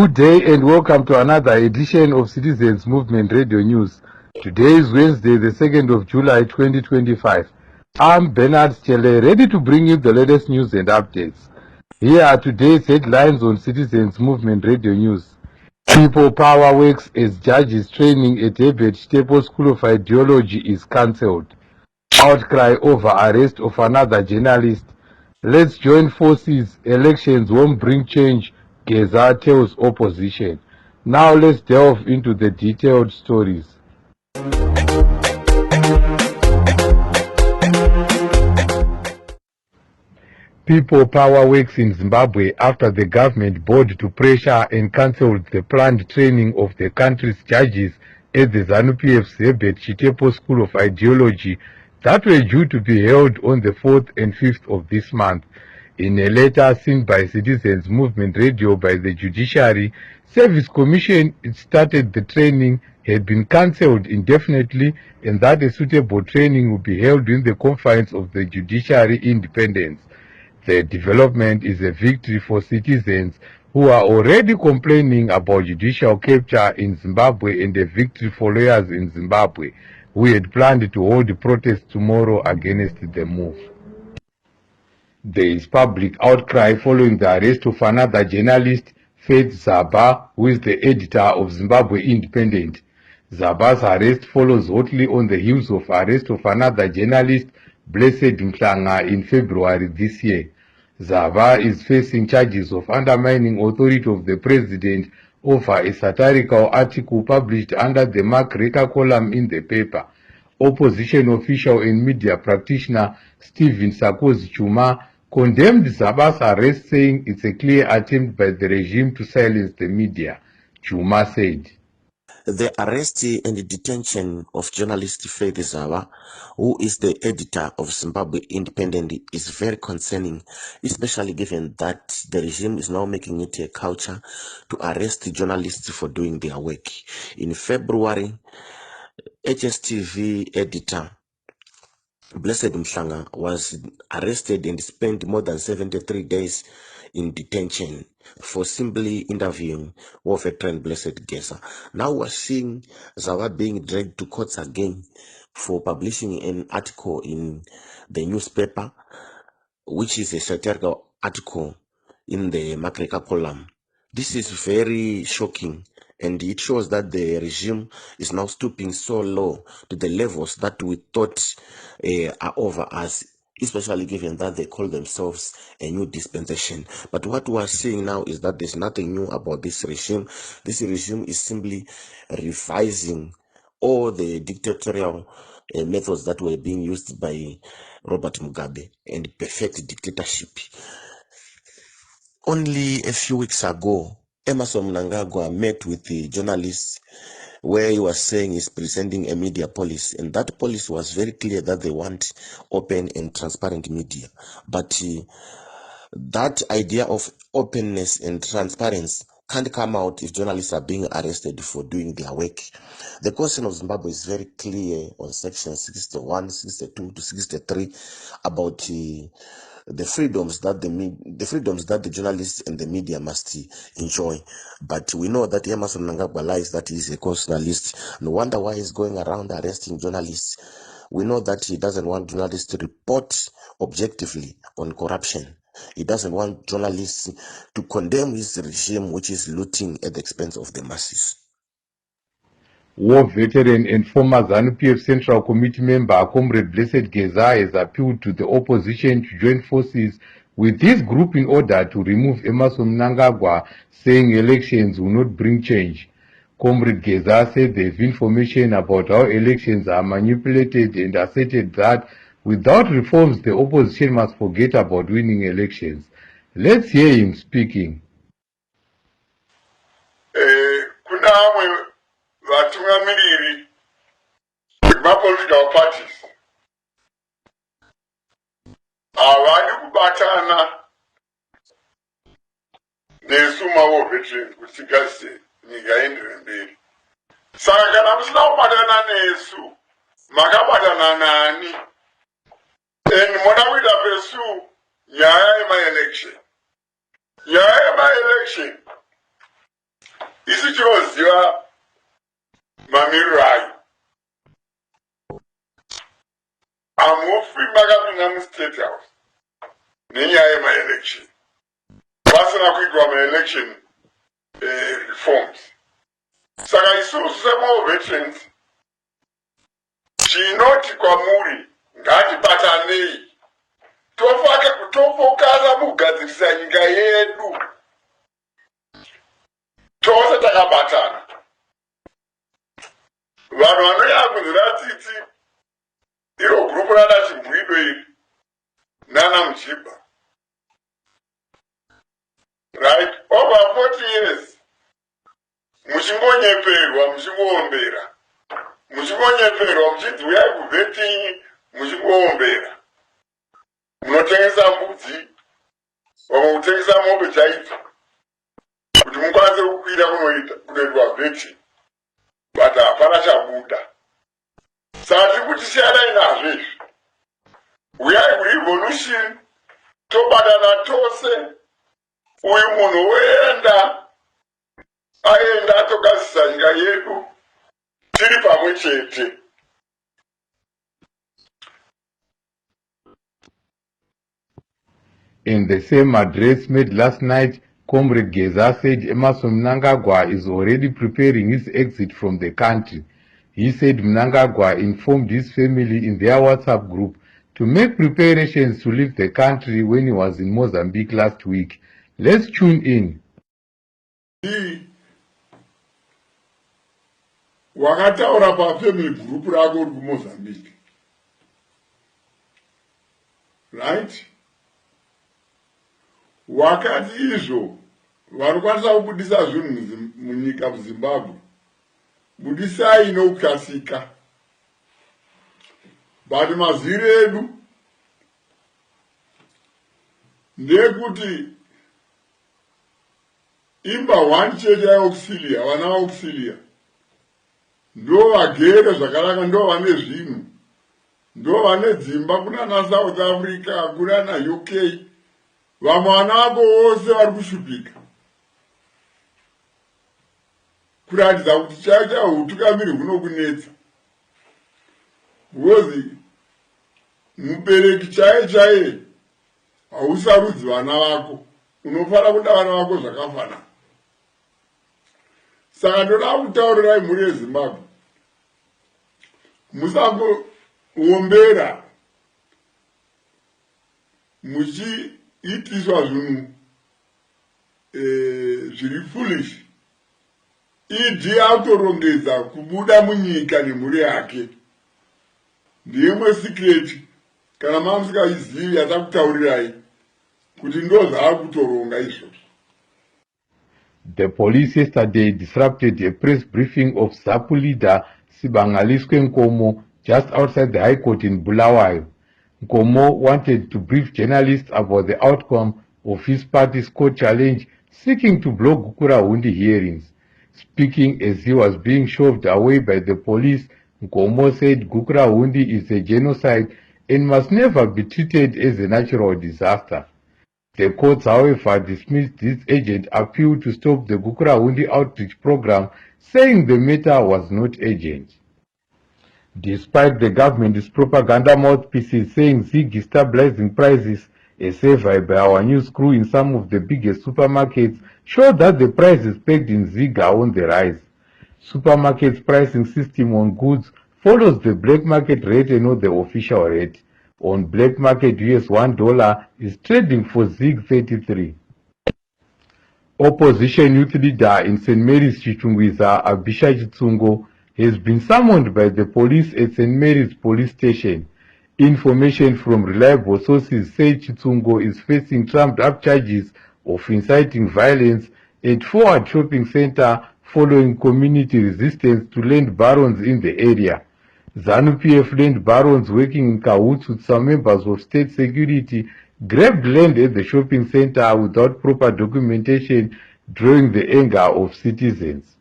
Good day and welcome to another edition of Citizens Movement Radio News. Today is Wednesday, the 2nd of July 2025. I'm Bernard Chele, ready to bring you the latest news and updates. Here are today's headlines on Citizens Movement Radio News. People Power works as judges training at Herbert Chitepo School of Idealogy is cancelled. Outcry over arrest of another journalist. Let's join forces. Elections won't bring change, Geza tells opposition. Now let's delve into the detailed stories. People Power works in Zimbabwe after the government board to pressure and cancelled the planned training of the country's judges at the ZANU-PF's Herbert Chitepo School of Idealogy that were due to be held on the 4th and 5th of this month. In a letter sent by Citizens Movement Radio by the Judiciary Service Commission, it stated the training had been cancelled indefinitely and that a suitable training would be held in the confines of the judiciary independence. The development is a victory for citizens who are already complaining about judicial capture in Zimbabwe and a victory for lawyers in Zimbabwe who had planned to hold a protest tomorrow against the move. There is public outcry following the arrest of another journalist, Faith Zaba, who is the editor of Zimbabwe Independent. Zaba's arrest follows hotly on the heels of arrest of another journalist, Blessed Mhlanga, in February this year. Zaba is facing charges of undermining authority of the president over a satirical article published under the Mark Recker column in the paper. Opposition official and media practitioner Stephen Sarkozy Chuma condemned Zaba's arrest, saying it's a clear attempt by the regime to silence the media. Chuma said, "The arrest and detention of journalist Faith Zaba, who is the editor of Zimbabwe Independent, is very concerning, especially given that the regime is now making it a culture to arrest journalists for doing their work. In February, HSTV editor Blessed Mhlanga was arrested and spent more than 73 days in detention for simply interviewing with a trend Blessed Gesa. Now we're seeing Zawa being dragged to courts again for publishing an article in the newspaper, which is a satirical article in the Makreka column. This is very shocking, and it shows that the regime is now stooping so low to the levels that we thought are over us, especially given that they call themselves a new dispensation. But what we are seeing now is that there's nothing new about this regime. This regime is simply revising all the dictatorial methods that were being used by Robert Mugabe and perfect dictatorship. Only a few weeks ago, Emerson Mnangagwa met with the journalists where he was saying he's presenting a media policy, and that policy was very clear that they want open and transparent media. But that idea of openness and transparency can't come out if journalists are being arrested for doing their work. The Constitution of Zimbabwe is very clear on section 61, 62 to 63 about the freedoms that the journalists and the media must enjoy. But we know that Emerson Mnangagwa lies that he is a constitutionalist. No wonder why he's going around arresting journalists. We know that he doesn't want journalists to report objectively on corruption. He doesn't want journalists to condemn his regime, which is looting at the expense of the masses. War veteran and former ZANU-PF Central Committee member Comrade Blessed Geza has appealed to the opposition to join forces with this group in order to remove Emerson Mnangagwa, saying elections will not bring change. Comrade Geza said there is information about how elections are manipulated and asserted that without reforms the opposition must forget about winning elections. Let's hear him speaking. Vatungamiriri vemapolitical parties havadi kubatana nesu mavo veterans kuti tigadzise nyika iendere mberi. Saka kana musina kubatana nesu makabatana nani? And moda kuita pesu nyaya yema-election. Nyaya yema-election Isi chinoziva mamiriro ayo. Hamufi makapinda muState House nenyaya yemaelection. Pasina kuitwa maelection reforms. Saka isusu semaveterans chinoti kwamuri ngatibatanei tofokaza mugadzirisa nyika yedu tose takabatana. Vanhu vanoyakunzira tsitsi iro gurupu rana chimbwido iri nana Muchiba, right, over 40 years muchingonyeperwa muchingoombera, muchingonyeperwa muchidzi uyai kuvhetingi muchingoombera, munotengesa mbudzi vamwe kutengesa mombe chaidzo kuti mukwanise kukwira kunoitwa vhetingi, but hapana chabuda. Saka tiri kuti siyanai nazvo izvi, uyai kurevolution tobatana tose. Uyu munhu woenda aenda atogadzisa nyika yedu tiri pamwe chete. In the same address made last night, Comrade Geza said Emerson Mnangagwa is already preparing his exit from the country. He said Mnangagwa informed his family in their WhatsApp group to make preparations to leave the country when he was in Mozambique last week. Let's tune in. Wakataura pafamily group rako uri kuMozambique, right? Wakati izvo varikwanisa kubudisa zvinhu munyika muZimbabwe, budisai nokukasika. But maziri edu ndekuti imba 1 chete yaauxilia, vana auxilia ndo vagere zvakanaka, ndo vane zvinhu, ndo vane dzimba kunana South Africa, kunana UK. Vamwe vana vako vose vari kushupika kuratidza kuti chaicha utungamiri hunokunetsa, because mubereki chaiye hausarudzi vana vako, unofanira kuda vana vako zvakafanana. Saka ndoda kutaurirai mhuri yeZimbabwe, musangoombera muchiitiswa zvinhu zviri foolish. Idi autorongedza kubuda munyika nemhuri yake, ndiyemwe secret kana mamusingaizivi yatakutaurirai kuti ndo zvaakutoronga izvozvo. The police yesterday disrupted a press briefing of ZAPU leader Sibangaliswe Nkomo just outside the High Court in Bulawayo. Nkomo wanted to brief journalists about the outcome of his party's court challenge seeking to block Gukurahundi hearings. Speaking as he was being shoved away by the police, Nkomo said Gukurahundi is a genocide and must never be treated as a natural disaster. The courts, however, dismissed this urgent appeal to stop the Gukurahundi outreach program, saying the matter was not urgent. Despite the government's propaganda mouthpieces saying Zig is stabilizing prices, a survey by our news crew in some of the biggest supermarkets showed that the prices pegged in Zig are on the rise. Supermarkets' pricing system on goods follows the black market rate and not the official rate. On black market, US $1 is trading for Zig 33. Opposition youth leader in St. Mary's Chichungwiza, Abisha Chitsungo, has been summoned by the police at St. Mary's police station. Information from reliable sources say Chitsungo is facing trumped-up charges of inciting violence at Forward Shopping Center following community resistance to land barons in the area. ZANU-PF land barons working in cahoots with some members of state security grabbed land at the shopping center without proper documentation, drawing the anger of citizens.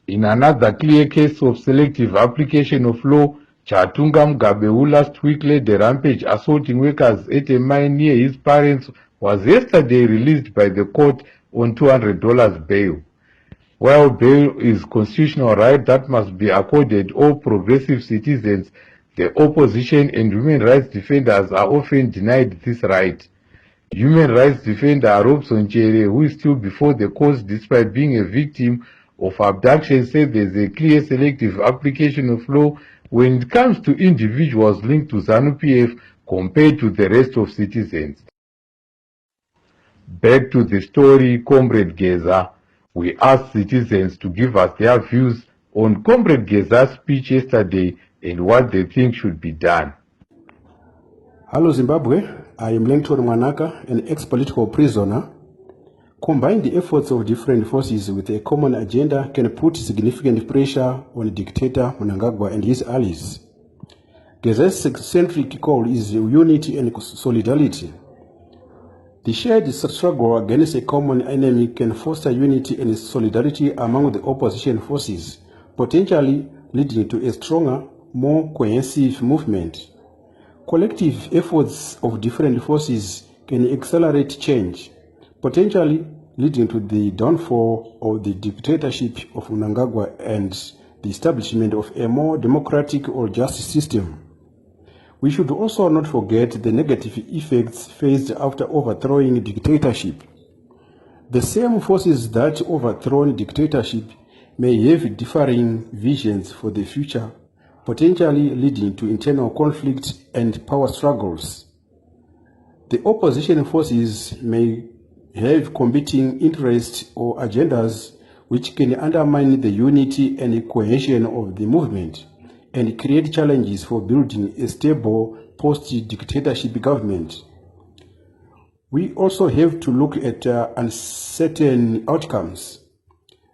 In another clear case of selective application of law, Chatunga Mugabe, who last week led a rampage assaulting workers at a mine near his parents, was yesterday released by the court on $200 bail. While bail is constitutional right that must be accorded all progressive citizens, the opposition and human rights defenders are often denied this right. Human rights defender Robson Chere, who is still before the courts despite being a victim of abduction, said there is a clear selective application of law when it comes to individuals linked to ZANU-PF compared to the rest of citizens. Back to the story, Comrade Geza. We asked citizens to give us their views on Comrade Geza's speech yesterday and what they think should be done. Hello Zimbabwe, I am Lentor Manaka, an ex-political prisoner. Combine the efforts of different forces with a common agenda can put significant pressure on dictator Mnangagwa and his allies. Geza's centric call is unity and solidarity. The shared struggle against a common enemy can foster unity and solidarity among the opposition forces, potentially leading to a stronger, more cohesive movement. Collective efforts of different forces can accelerate change, potentially leading to the downfall of the dictatorship of Mnangagwa and the establishment of a more democratic or just system. We should also not forget the negative effects faced after overthrowing dictatorship. The same forces that overthrown dictatorship may have differing visions for the future, potentially leading to internal conflict and power struggles. The opposition forces may have competing interests or agendas which can undermine the unity and cohesion of the movement and create challenges for building a stable post-dictatorship government. We also have to look at uncertain outcomes.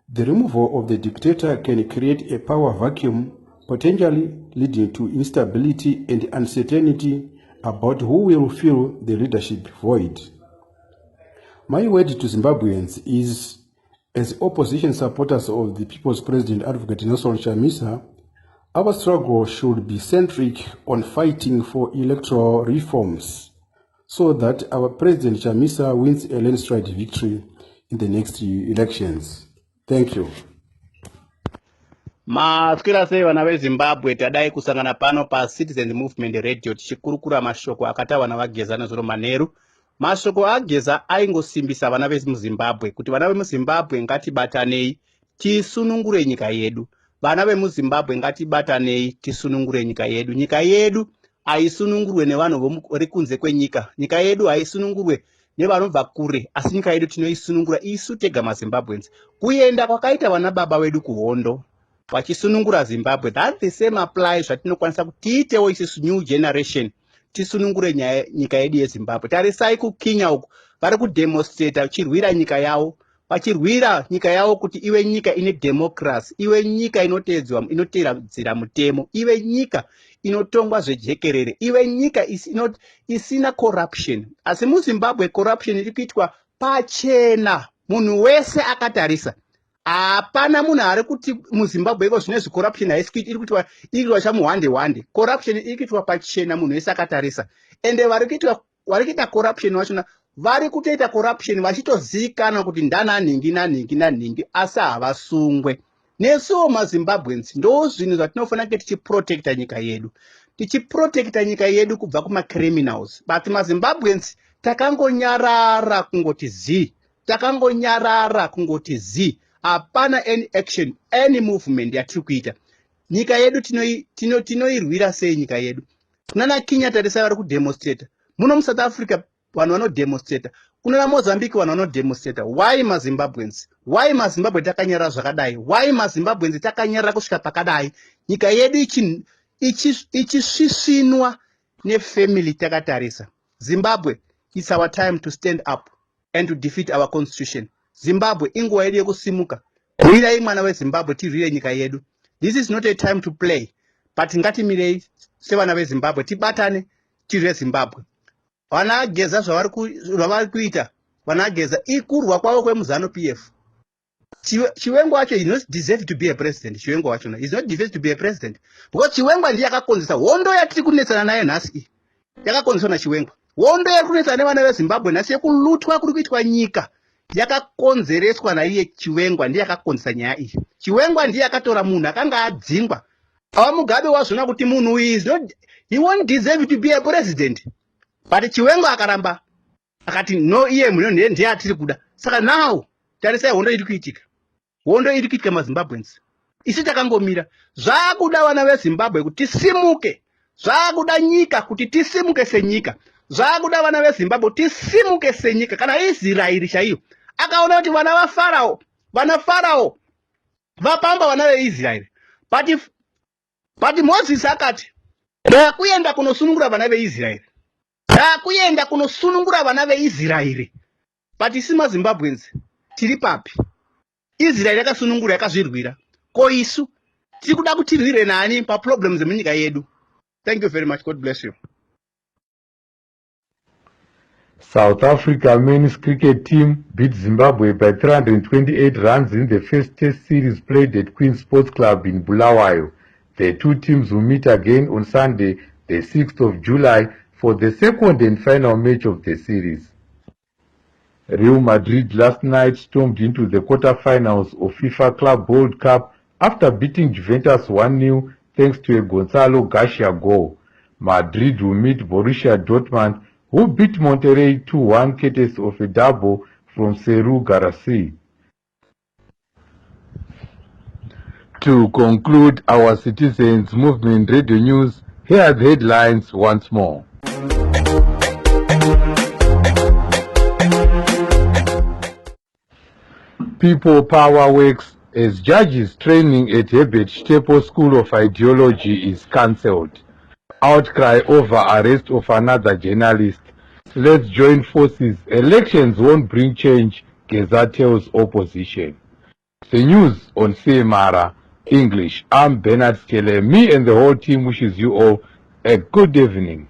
The removal of the dictator can create a power vacuum, potentially leading to instability and uncertainty about who will fill the leadership void. My word to Zimbabweans is, as opposition supporters of the People's President Advocate Nelson Chamisa, our struggle should be centric on fighting for electoral reforms so that our President Chamisa wins a landslide victory in the next elections. Thank you. Mafikira sei vana veZimbabwe tadai kusangana pano pa Citizen Movement Radio tichikurukura mashoko akataurwa naVageza nezuro manheru. Mashoko aGeza aingosimbisa vana vemuZimbabwe kuti vana vemuZimbabwe ngatibatanei tisunungure nyika yedu. Vana vemuZimbabwe ngatibatanei tisunungure nyika yedu. Nyika yedu aisunungurwe nevanhu vari kunze kwenyika. Nyika yedu haisunungurwe nevanobva kure, asi nyika yedu tinoisunungura isu tega maZimbabweans. Kuenda kwakaita vana baba vedu kuhondo vachisunungura Zimbabwe, that the same applies zvatinokwanisa kuti tiitewo isusu new generation tisunungure nyika yedu yeZimbabwe. Tarisai kukinya uku vari kudemonstrata vachirwira nyika yavo, vachirwira nyika yavo kuti ive nyika ine democracy, ive nyika inotevedzera mutemo, ive nyika inotongwa zvejekerere, ive nyika isina corruption. Asi muZimbabwe corruption iri kuitwa pachena, munhu wese akatarisa. Hapana munhu ari kuti muZimbabwe iko zvinezvi corruption haisikuiti, iri kuitwa chamuhwande. Corruption iri kuitwa pachena, munhu wese akatarisa. Ende vari kuita corruption vachona vari kutoita corruption vachitozivikanwa kuti ndananhingi asi havasungwe. Nesuwo maZimbabweans ndo zvinhu zvatinofanira kuti tichiprotecta nyika yedu. Tichiprotecta nyika yedu kubva kumacriminals. But maZimbabweans takangonyarara kungoti zi. Hapana any action, any movement yatiri kuita. Nyika yedu tinoirwira sei nyika yedu? Kunana Kenya tarisa vari kudemonstrata. Muno muSouth Africa vanhu vanodemonstrata. Kunana Mozambique vanhu vanodemonstrata. Why maZimbabweans? Why maZimbabwe takanyarara zvakadai? Why maZimbabweans takanyarara kusvika pakadai? Nyika yedu ichisvisvinwa nefamily takatarisa. Zimbabwe, it's our time to stand up and to defeat our constitution. Zimbabwe inguva yedu yekusimuka. Rwirai mwana weZimbabwe, tirwire nyika yedu. This is not a time to play. But ngatimirei sevana veZimbabwe tibatane tirwire Zimbabwe. Vana Geza zvavari kuita, vana Geza ikurwa kwavo kwemuZANU-PF. Chiwengo wacho is not deserve to be a president. Chiwengo wacho is not deserve to be a president. Because Chiwengo ndiye akakonzesa hondo yatiri kunetsana nayo nhasi. Yakakonzeswa naChiwengo. Hondo yari kunetsana nevana veZimbabwe nhasi yekulutwa kuri kuitwa nyika. yakakonzereswa naiye Chiwengwa, ndiye akakonzesa nyaya iyi. Chiwengwa ndiye akatora munhu akanga adzingwa. Mugabe wazvona kuti munhu he won't deserve to be a president. But Chiwengwa akaramba akati no, iye munhu ndiye atiri kuda. Saka now tarisai hondo iri kuitika. Hondo iri kuitika maZimbabweans. Isi takangomira. Zvakuda vana veZimbabwe kuti tisimuke. Zvakuda nyika kuti tisimuke senyika. Zvakuda vana veZimbabwe tisimuke senyika. Kana Israeri chaiyo akaona kuti vana Farao vapamba vana veIsraeri. But Moses akati ndakuenda kunosunungura vana veIsraeri. Ndakuenda kunosunungura vana veIsraeri. But isi maZimbabweans tiri papi? Israeli yakasunungura yakazvirwira. Ko isu tiri kuda kuti tirwire nani pa problems emunyika yedu? Thank you very much. God bless you. South Africa men's cricket team beat Zimbabwe by 328 runs in the first test series played at Queen Sports Club in Bulawayo. The two teams will meet again on Sunday, the 6th of July, for the second and final match of the series. Real Madrid last night stormed into the quarter-finals of FIFA Club World Cup after beating Juventus 1-0 thanks to a Gonzalo Garcia goal. Madrid will meet Borussia Dortmund, who beat Monterrey 2-1 courtesy of a double from Serhou Guirassy. To conclude our Citizens Movement Radio News, here are the headlines once more. People Power works as judges training at Herbert Chitepo School of Idealogy is cancelled. Outcry over arrest of another journalist. Let's join forces. Elections won't bring change, Geza tells opposition. The news on CMR English. I'm Bernard Skele. Me and the whole team wishes you all a good evening.